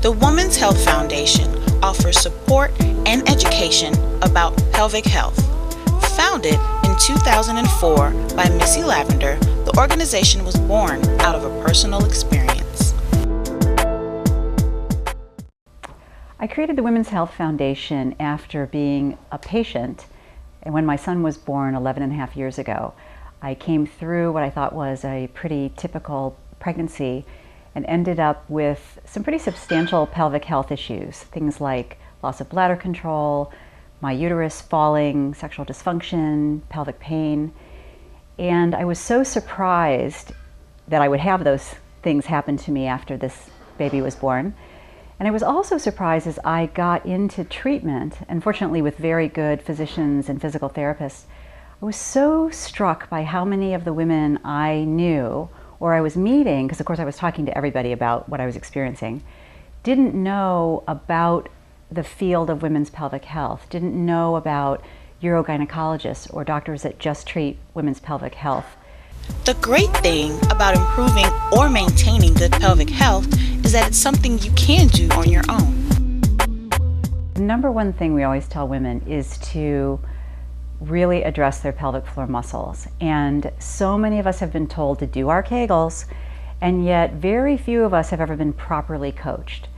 The Women's Health Foundation offers support and education about pelvic health. Founded in 2004 by Missy Lavender, the organization was born out of a personal experience. I created the Women's Health Foundation after being a patient, and when my son was born 11 and a half years ago. I came through what I thought was a pretty typical pregnancy and ended up with some pretty substantial pelvic health issues, things like loss of bladder control, my uterus falling, sexual dysfunction, pelvic pain. And I was so surprised that I would have those things happen to me after this baby was born. And I was also surprised as I got into treatment, and fortunately with very good physicians and physical therapists, I was so struck by how many of the women I knew or I was meeting, because of course I was talking to everybody about what I was experiencing, didn't know about the field of women's pelvic health, didn't know about urogynecologists or doctors that just treat women's pelvic health. The great thing about improving or maintaining good pelvic health is that it's something you can do on your own. The number one thing we always tell women is to really address their pelvic floor muscles. And so many of us have been told to do our Kegels, and yet very few of us have ever been properly coached.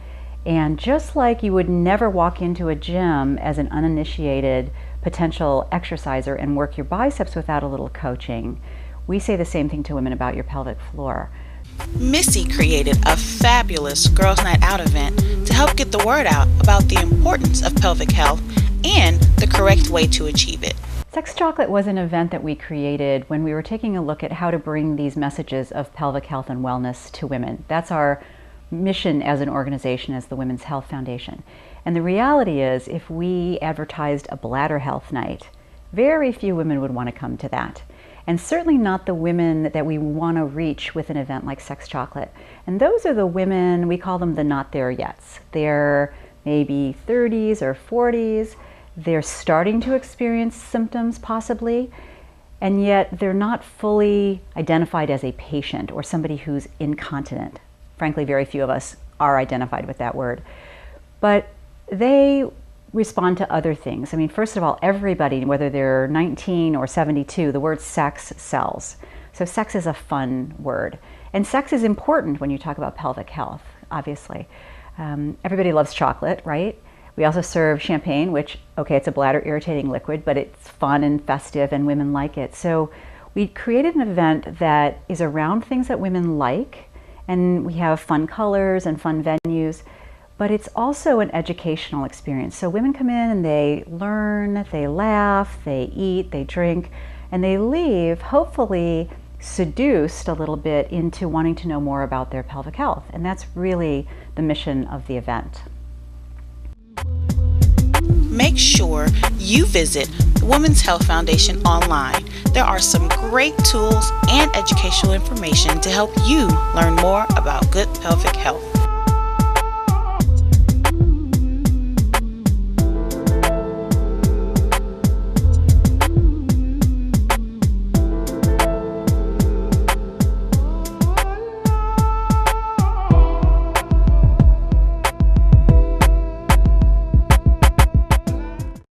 And just like you would never walk into a gym as an uninitiated potential exerciser and work your biceps without a little coaching, we say the same thing to women about your pelvic floor. Missy created a fabulous Girls Night Out event to help get the word out about the importance of pelvic health and the correct way to achieve it. Sex Chocolate was an event that we created when we were taking a look at how to bring these messages of pelvic health and wellness to women. That's our mission as an organization, as the Women's Health Foundation. And the reality is, if we advertised a bladder health night, very few women would want to come to that. And certainly not the women that we want to reach with an event like Sex Chocolate. And those are the women, we call them the not there yets. They're maybe 30s or 40s. They're starting to experience symptoms possibly, and yet they're not fully identified as a patient or somebody who's incontinent. Frankly, very few of us are identified with that word. But they respond to other things. I mean, first of all, everybody, whether they're 19 or 72, the word sex sells. So sex is a fun word. And sex is important when you talk about pelvic health, obviously. Everybody loves chocolate, right? We also serve champagne, which, okay, it's a bladder irritating liquid, but it's fun and festive and women like it. So we created an event that is around things that women like, and we have fun colors and fun venues, but it's also an educational experience. So women come in and they learn, they laugh, they eat, they drink, and they leave hopefully seduced a little bit into wanting to know more about their pelvic health. And that's really the mission of the event. Make sure you visit the Women's Health Foundation online. There are some great tools and educational information to help you learn more about good pelvic health.